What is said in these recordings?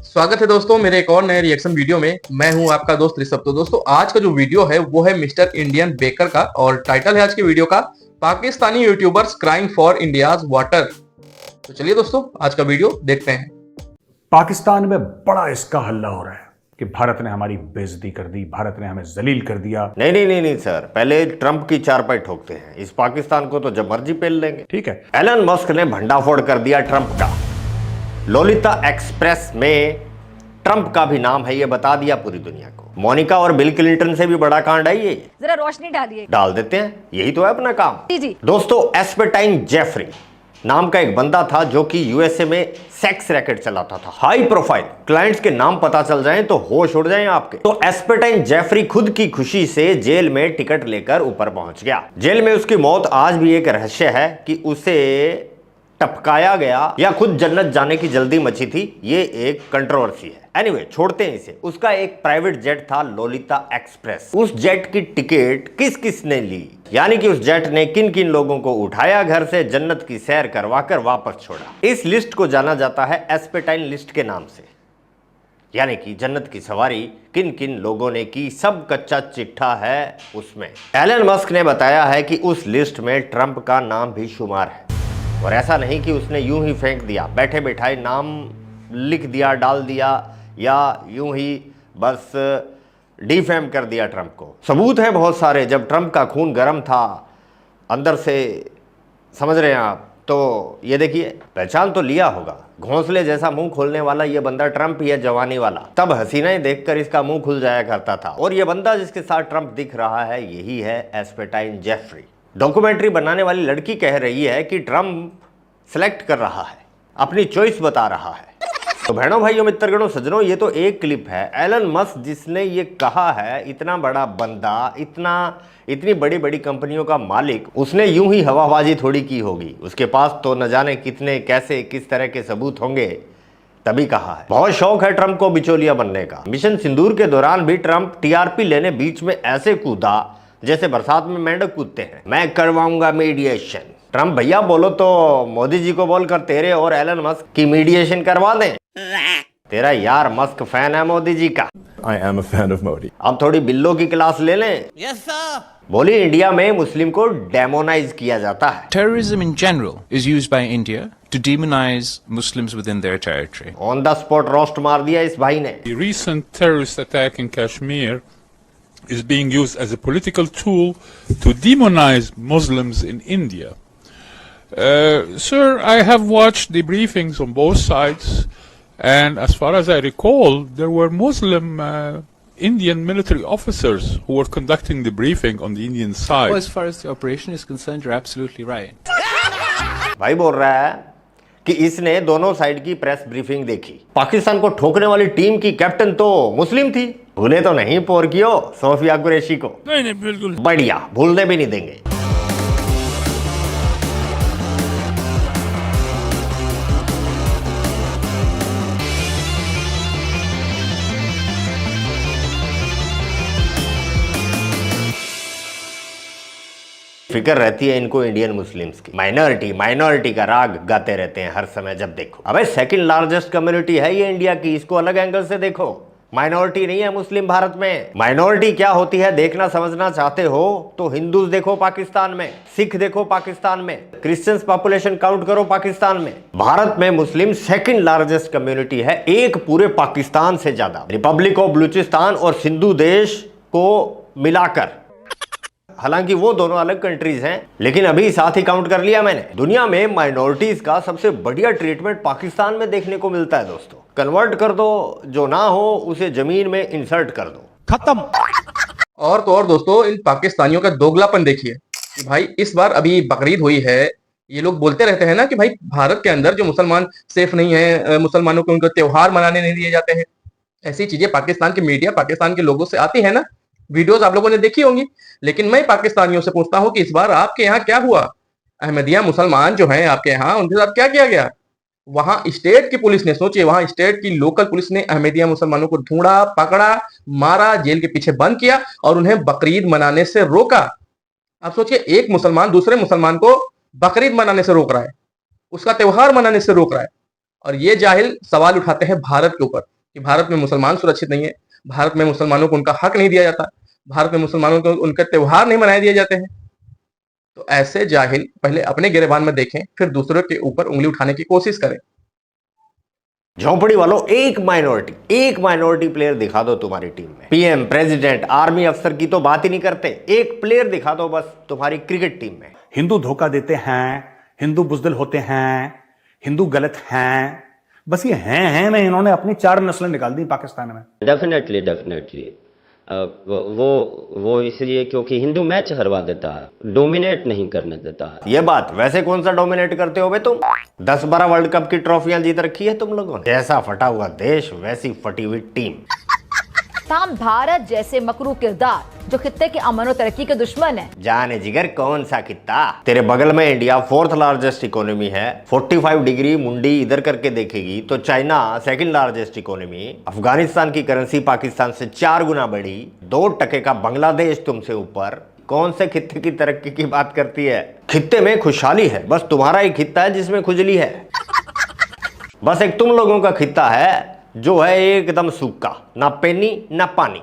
स्वागत है दोस्तों मेरे एक और नए रिएक्शन वीडियो में। मैं हूं आपका दोस्त ऋषभ। तो दोस्तों आज का जो वीडियो है वो है मिस्टर इंडियन बेकर का और टाइटल है आज के वीडियो का Pakistani YouTubers crying for India's water. तो चलिए दोस्तों आज का वीडियो देखते हैं। पाकिस्तान में बड़ा इसका हल्ला हो रहा है कि भारत ने हमारी बेइज्जती कर दी, भारत ने हमें जलील कर दिया। नहीं सर, पहले ट्रंप की चारपाई ठोकते हैं। इस पाकिस्तान को तो जब मर्जी पेल लेंगे। ठीक है, एलन मस्क ने भंडाफोड़ कर दिया ट्रंप का। लोलिता एक्सप्रेस में ट्रंप का भी नाम है, ये बता दिया पूरी दुनिया को। मोनिका और बिल क्लिंटन से भी बड़ा कांड है ये। जरा रोशनी डालिए। डाल देते हैं, यही तो है अपना काम। जी। दोस्तों, एस्पेटाइन जेफरी नाम का एक बंदा था जो कि यूएसए में सेक्स रैकेट चलाता था, हाई प्रोफाइल। क्लाइंट्स के नाम पता चल जाएं तो होश उड़ जाएं आपके। तो एस्पेटाइन जेफरी खुद की खुशी से जेल में टिकट लेकर ऊपर पहुंच गया। जेल में उसकी मौत आज भी एक रहस्य है कि उसे टपकाया गया या खुद जन्नत जाने की जल्दी मची थी, ये एक कंट्रोवर्सी है। एनीवे, छोड़ते हैं इसे। उसका एक प्राइवेट जेट था, लोलिता एक्सप्रेस। उस जेट की टिकट किस किस ने ली, यानी कि उस जेट ने किन किन लोगों को उठाया घर से, जन्नत की सैर करवाकर वापस छोड़ा। इस लिस्ट को जाना जाता है एस्पेटाइन लिस्ट के नाम से, यानी कि जन्नत की सवारी किन किन लोगों ने की, सब कच्चा चिट्ठा है उसमें। एलन मस्क ने बताया है कि उस लिस्ट में ट्रंप का नाम भी शुमार है। और ऐसा नहीं कि उसने यूं ही फेंक दिया, बैठे बैठाए नाम लिख दिया, डाल दिया, या यूं ही बस डिफेम कर दिया ट्रंप को। सबूत हैं बहुत सारे। जब ट्रंप का खून गर्म था अंदर से, समझ रहे हैं आप, तो ये देखिए, पहचान तो लिया होगा। घोंसले जैसा मुंह खोलने वाला ये बंदा ट्रंप ही है, जवानी वाला। तब हसीनाएं देखकर इसका मुंह खुल जाया करता था। और ये बंदा जिसके साथ ट्रंप दिख रहा है, यही है एस्पेटाइन जेफरी। डॉक्यूमेंट्री बनाने वाली लड़की कह रही है कि ट्रंप सिलेक्ट कर रहा है, अपनी चॉइस बता रहा है। तो बहनों, भाइयों, मित्रगणों, सज्जनों, ये तो एक क्लिप है। एलन मस्क जिसने ये कहा है, इतना बड़ा बंदा, इतनी बड़ी बड़ी कंपनियों का मालिक, उसने यूं ही हवाबाजी थोड़ी की होगी। उसके पास तो न जाने कितने, कैसे, किस तरह के सबूत होंगे, तभी कहा है। बहुत शौक है ट्रंप को बिचौलिया बनने का। मिशन सिंदूर के दौरान भी ट्रंप टीआरपी लेने बीच में ऐसे कूदा जैसे बरसात में मेंढक कूदते हैं। मैं करवाऊंगा मीडिएशन। ट्रंप भैया बोलो तो मोदी जी को बोलकर तेरे और एलन मस्क की मीडिएशन करवा दें। तेरा यार मस्क फैन है मोदी जी का। I am a fan of Modi. अब थोड़ी बिल्लो की क्लास ले लें। Yes, sir. बोली, इंडिया में मुस्लिम को डेमोनाइज किया जाता है। Terrorism in general is used by India to demonize Muslims within their territory. On the spot roast मार दिया इस भाई ने। The recent terrorist attack in Kashmir is being used as a political tool to demonize Muslims in India. Sir, I have watched the briefings on both sides, and as far as I recall, there were Muslim Indian military officers who were conducting the briefing on the Indian side. Well, as far as the operation is concerned, you're absolutely right. भाई बोल रहा है कि इसने दोनों side की press briefing देखी। पाकिस्तान को ठोकने वाली टीम की कैप्टन तो मुस्लिम थी। भूले तो नहीं पोरकियो सोफिया कुरैशी को? नहीं, बिल्कुल बढ़िया, भूलने भी नहीं देंगे। फिक्र रहती है इनको इंडियन मुस्लिम्स की। माइनॉरिटी का राग गाते रहते हैं हर समय जब देखो। अबे सेकंड लार्जेस्ट कम्युनिटी है ये इंडिया की, इसको अलग एंगल से देखो। माइनॉरिटी नहीं है मुस्लिम भारत में। माइनॉरिटी क्या होती है देखना समझना चाहते हो तो हिंदूज देखो पाकिस्तान में, सिख देखो पाकिस्तान में, क्रिश्चियंस पॉपुलेशन काउंट करो पाकिस्तान में। भारत में मुस्लिम सेकंड लार्जेस्ट कम्युनिटी है, एक पूरे पाकिस्तान से ज्यादा। रिपब्लिक ऑफ बलूचिस्तान और सिंधु देश को मिलाकर, हालांकि वो दोनों अलग कंट्रीज हैं, लेकिन अभी साथ ही काउंट कर लिया मैंने। दुनिया में माइनॉरिटीज का सबसे बढ़िया ट्रीटमेंट पाकिस्तान में देखने को मिलता है दोस्तों। कन्वर्ट कर दो, जो ना हो उसे जमीन में इंसर्ट कर दो, खत्म। और तो और दोस्तों, इन पाकिस्तानियों का दोगलापन देखिए कि भाई इस बार अभी बकरीद हुई है, ये लोग बोलते रहते हैं ना कि भाई भारत के अंदर जो मुसलमान सेफ नहीं है, मुसलमानों को उनको त्योहार मनाने नहीं दिए जाते हैं। ऐसी चीजें पाकिस्तान की मीडिया, पाकिस्तान के लोगों से आती है ना, वीडियोस आप लोगों ने देखी होंगी। लेकिन मैं पाकिस्तानियों से पूछता हूं कि इस बार आपके यहाँ क्या हुआ? अहमदिया मुसलमान जो हैं आपके यहाँ, उनके साथ क्या किया गया? वहां स्टेट की पुलिस ने, सोचिए, वहां स्टेट की लोकल पुलिस ने अहमदिया मुसलमानों को ढूंढा, पकड़ा, मारा, जेल के पीछे बंद किया और उन्हें बकरीद मनाने से रोका। आप सोचिए, एक मुसलमान दूसरे मुसलमान को बकरीद मनाने से रोक रहा है, उसका त्योहार मनाने से रोक रहा है। और ये जाहिल सवाल उठाते हैं भारत के ऊपर कि भारत में मुसलमान सुरक्षित नहीं है, भारत में मुसलमानों को उनका हक नहीं दिया जाता, भारत में मुसलमानों को उनके त्योहार नहीं मनाए दिए जाते हैं। तो ऐसे जाहिल पहले अपने गिरेबान में देखें, फिर दूसरों के ऊपर उंगली उठाने की कोशिश करें। झोंपड़ी वालों, एक माइनॉरिटी प्लेयर दिखा दो तुम्हारी टीम में। पीएम, प्रेसिडेंट, आर्मी अफसर की तो बात ही नहीं करते, एक प्लेयर दिखा दो बस तुम्हारी क्रिकेट टीम में। हिंदू धोखा देते हैं, हिंदू बुजदिल होते हैं, हिंदू गलत हैं, बस ये हैं में इन्होंने अपनी 4 नस्लें निकाल दी पाकिस्तान में। डेफिनेटली वो इसलिए क्योंकि हिंदू मैच हरवा देता है, डोमिनेट नहीं करने देता है। ये बात, वैसे कौन सा डोमिनेट करते हो बे तुम? 10-12 वर्ल्ड कप की ट्रॉफियां जीत रखी है तुम लोगों ने। जैसा फटा हुआ देश वैसी फटी हुई टीम। पाकिस्तान भारत जैसे मकरू किरदार जो खित्ते के अमन और तरक्की के दुश्मन है। जाने जिगर कौन सा खित्ता? तेरे बगल में इंडिया 4th लार्जेस्ट इकोनॉमी है, 45 डिग्री मुंडी इधर करके देखेगी तो China 2nd largest economy, Afghanistan की करेंसी पाकिस्तान से 4 गुना बड़ी, 2% का बांग्लादेश तुमसे ऊपर। कौन से खित्ते की तरक्की की बात करती है? खित्ते में खुशहाली है, बस तुम्हारा ही खित्ता है जिसमें खुजली है। बस एक तुम लोगों का खित्ता है जो है एकदम सूखा, ना पेनी ना पानी।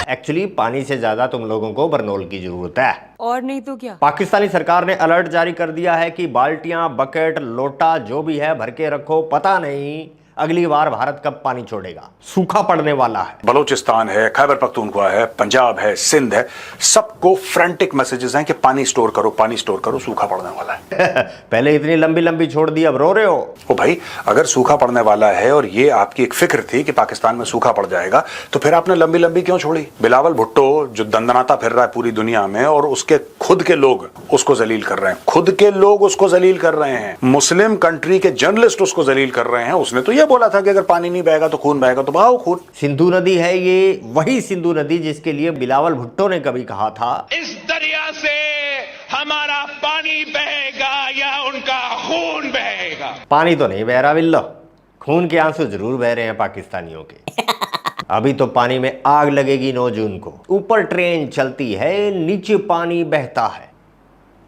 एक्चुअली पानी से ज्यादा तुम लोगों को बरनोल की जरूरत है, और नहीं तो क्या। पाकिस्तानी सरकार ने अलर्ट जारी कर दिया है कि बाल्टियां, बकेट, लोटा जो भी है भर के रखो, पता नहीं अगली बार भारत कब पानी छोड़ेगा। सूखा पड़ने वाला है। बलूचिस्तान है, खैबर पख्तूनख्वा है, पंजाब है, सिंध है, सबको फ्रंटिक मैसेजेस हैं कि पानी स्टोर करो, सूखा पड़ने वाला है। पहले इतनी लंबी लंबी छोड़ दी, अब रो रहे हो। ओ भाई, अगर सूखा पड़ने वाला है और ये आपकी एक फिक्र थी कि पाकिस्तान में सूखा पड़ जाएगा, तो फिर आपने लंबी लंबी क्यों छोड़ी? बिलावल भुट्टो जो दंदनाता फिर रहा है पूरी दुनिया में और उसके खुद के लोग उसको जलील कर रहे हैं, मुस्लिम कंट्री के जर्नलिस्ट उसको जलील कर रहे हैं। उसने तो ये बोला था कि अगर पानी नहीं बहेगा तो खून बहेगा, तो बहाओ खून। सिंधु नदी है ये, वही सिंधु नदी जिसके लिए बिलावल भुट्टो ने कभी कहा था इस दरिया से हमारा पानी बहेगा या उनका खून बहेगा। पानी तो नहीं बह रहा बिल्लो, खून के आंसू जरूर बह रहे हैं पाकिस्तानियों के। अभी तो पानी में आग लगेगी 9 जून को। ऊपर ट्रेन चलती है, नीचे पानी बहता है,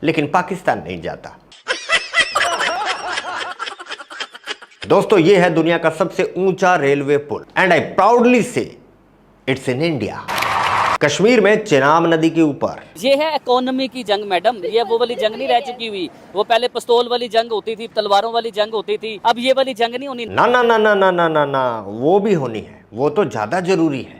लेकिन पाकिस्तान नहीं जाता। दोस्तों, ये है दुनिया का सबसे ऊंचा रेलवे पुल and I proudly say it's in India. Kashmir में चेनाब नदी के ऊपर। ये है इकोनॉमी की जंग मैडम, ये वो वाली जंग नहीं रह चुकी हुई। वो पहले पिस्तौल वाली जंग होती थी, तलवारों वाली जंग होती थी, अब ये वाली जंग नहीं होनी। ना ना ना ना ना ना ना ना, वो भी होनी है, वो तो ज्यादा जरूरी है।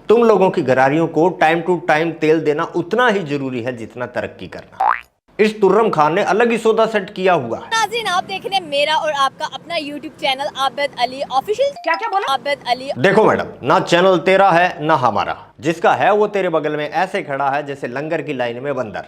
तुम लोगों की गरारियों को टाइम टू टाइम तेल देना उतना ही जरूरी है जितना तरक्की करना। इस तुर्रम खान ने अलग ही सौदा सेट किया हुआ है। नाज़रीन, आप देख रहे हैं मेरा और आपका अपना YouTube channel Abid Ali official. क्या बोला? आबिद अली। देखो मैडम, ना चैनल तेरा है ना हमारा, जिसका है वो तेरे बगल में ऐसे खड़ा है जैसे लंगर की लाइन में बंदर।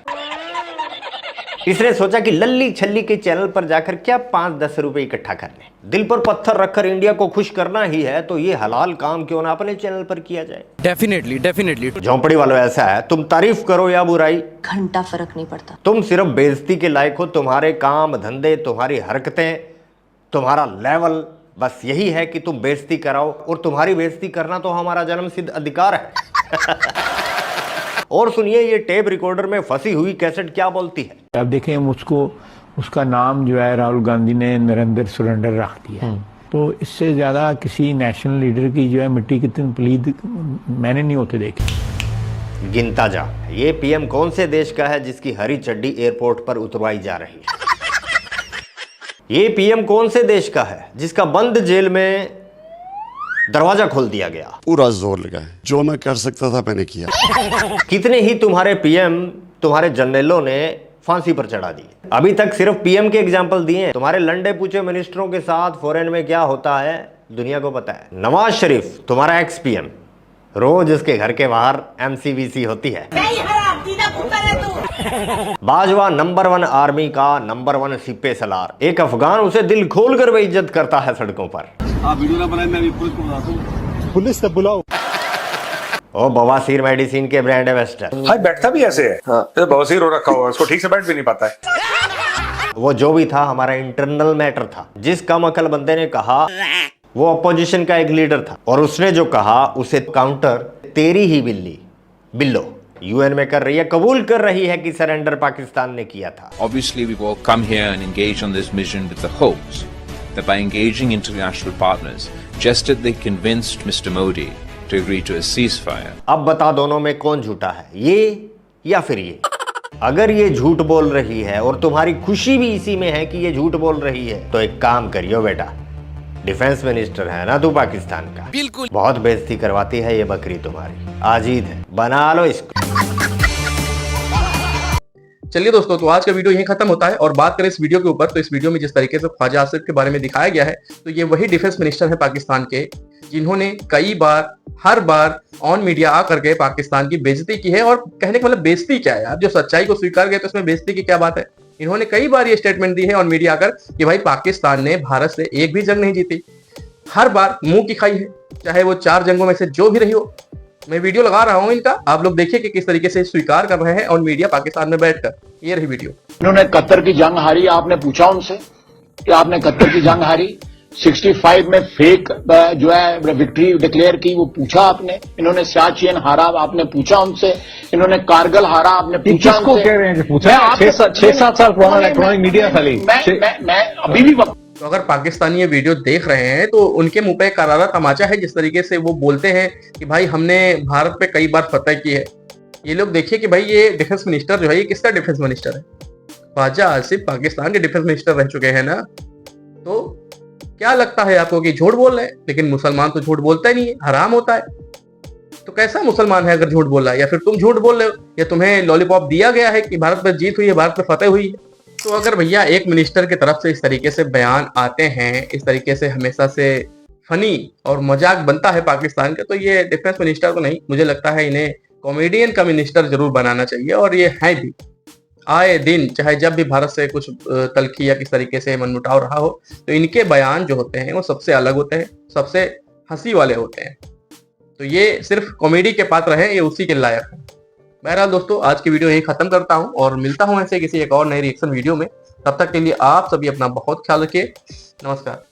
इसने सोचा कि लल्ली छल्ली के चैनल पर जाकर क्या 5-10 रुपए इकट्ठा करने, दिल पर पत्थर रखकर इंडिया को खुश करना ही है, तो ये हलाल काम क्यों ना अपने चैनल पर किया जाए। डेफिनेटली झोंपड़ी वालों, ऐसा है, तुम तारीफ करो या बुराई, घंटा फर्क नहीं पड़ता। तुम सिर्फ बेइज्जती के लायक हो। तुम्हारे काम धंधे, तुम्हारी हरकतें, तुम्हारा लेवल बस यही है कि तुम बेइज्जती कराओ, और तुम्हारी बेइज्जती करना तो हमारा जन्मसिद्ध अधिकार है। और सुनिए, ये टेप रिकॉर्डर में फंसी हुई कैसेट क्या बोलती है। अब देखें, मुझको उसका नाम जो है राहुल गांधी ने नरेंद्र सुरेंद्र रख दिया, तो इससे ज्यादा किसी नेशनल लीडर की जो है मिट्टी कितनी पलीद मैंने नहीं होते देखी। गिनता जा, ये पीएम कौन से देश का है जिसकी हरी चड्डी एयरपोर्ट पर उतरवाई जा रही है? ये पीएम कौन से देश का है जिसका बंद जेल में दरवाजा खोल दिया गया? पूरा जोर लगा है, जो मैं कर सकता था मैंने किया। कितने ही तुम्हारे पीएम, तुम्हारे जनरलों ने फांसी पर चढ़ा दी। अभी तक सिर्फ पीएम के एग्जाम्पल दिए। तुम्हारे लंडे पूछे मिनिस्टरों के साथ फॉरेन में क्या होता है दुनिया को पता है। नवाज शरीफ, तुम्हारा एक्स पीएम, रोज उसके घर के बाहर MCVC होती है। बाजवा नंबर 1 आर्मी का नंबर 1 सिपे सलार, एक अफगान उसे दिल खोल कर बेइज्जत करता है सड़कों पर। पुलिस से बुलाओ। ओ बवासीर मेडिसिन के ब्रांड एम्बेसडर। भाई बैठता भी ऐसे है, हाँ। बवासीर हो रखा हुआ, उसको ठीक से बैठ भी नहीं पाता है। वो जो भी था हमारा इंटरनल मैटर था। जिस कम अकल बंदे ने कहा वो अपोजिशन का एक लीडर था, और उसने जो कहा उसे काउंटर तेरी ही बिल्ली बिल्लो यूएन में कर रही है, कबूल कर रही है कि सरेंडर पाकिस्तान ने किया था। Obviously, we've all come here and engaged on this mission with the hopes that by engaging international partners, just as they convinced Mr. Modi to agree to a ceasefire. अब बता दोनों में कौन झूठा है, ये या फिर ये? अगर ये झूठ बोल रही है और तुम्हारी खुशी भी इसी में है कि ये झूठ बोल रही है, तो एक काम करियो बेटा, डिफेंस मिनिस्टर है ना तू पाकिस्तान का, बिल्कुल बहुत बेइज्जती करवाती है ये बकरी तुम्हारी, आजीद है, बना लो इसको। चलिए दोस्तों, तो आज का वीडियो यहीं खत्म होता है। और बात करें इस वीडियो के ऊपर, तो इस वीडियो में जिस तरीके से ख्वाजा आसिफ के बारे में दिखाया गया है, तो ये वही डिफेंस मिनिस्टर है पाकिस्तान के, जिन्होंने कई बार, हर बार ऑन मीडिया आकर के पाकिस्तान की बेइज्जती की है। और कहने का मतलब बेइज्जती क्या है, आप जो सच्चाई को स्वीकार गए तो उसमें बेइज्जती की क्या बात है। इन्होंने कई बार ये स्टेटमेंट दी है ऑन मीडिया आकर कि भाई पाकिस्तान ने भारत से एक भी जंग नहीं जीती, हर बार मुंह की खाई है, चाहे वो 4 जंगों में से जो भी रही हो। मैं वीडियो लगा रहा हूं इनका, आप लोग देखिए कि किस तरीके से स्वीकार कर रहे हैं ऑन मीडिया पाकिस्तान में बैठकर। ये रही वीडियो। इन्होंने कतर की जंग हारी, आपने पूछा उनसे कि आपने कतर की जंग हारी, 65 में फेक जो है विक्ट्री डिक्लेयर की, वो पूछा आपने। इन्होंने सियाचिन हारा, आपने पूछा उनसे। इन्होंने कारगिल हारा, आपने पूछा उनसे। कह रहे हैं कि पूछा 6-7 साल पुराना इलेक्ट्रॉनिक मीडिया खाली। मैं अभी भी तो अगर पाकिस्तानी ये वीडियो देख रहे हैं तो उनके मुंह पे करारा तमाचा है, जिस तरीके से वो बोलते हैं कि भाई हमने भारत पे कई बार फतह की है। ये लोग देखिए कि भाई ये डिफेंस मिनिस्टर जो है, ये किसका डिफेंस मिनिस्टर है? ख्वाजा आसिफ पाकिस्तान के डिफेंस मिनिस्टर रह चुके हैं ना। तो क्या लगता है आपको कि झूठ बोल रहे हैं? लेकिन मुसलमान तो झूठ बोलता ही नहीं है, हराम होता है। तो कैसा मुसलमान है अगर झूठ बोल रहा है? या फिर तुम झूठ बोल रहे हो, या तुम्हें लॉलीपॉप दिया गया है कि भारत पर जीत हुई है, भारत पर फतेह हुई है? तो अगर भैया एक मिनिस्टर की तरफ से इस तरीके से बयान आते हैं, इस तरीके से हमेशा से फनी और मजाक बनता है पाकिस्तान का, तो ये डिफेंस मिनिस्टर को नहीं, मुझे लगता है इन्हें कॉमेडियन का मिनिस्टर जरूर बनाना चाहिए। और ये है भी, आए दिन चाहे जब भी भारत से कुछ तलखी या किस तरीके से मनमुटाव रहा हो, तो इनके बयान जो होते हैं वो सबसे अलग होते हैं, सबसे हंसी वाले होते हैं। तो ये सिर्फ कॉमेडी के पात्र हैं, ये उसी के लायक हैं। बहरहाल दोस्तों, आज की वीडियो यही खत्म करता हूं और मिलता हूं ऐसे किसी एक और नए रिएक्शन वीडियो में। तब तक के लिए आप सभी अपना बहुत ख्याल रखिए। नमस्कार।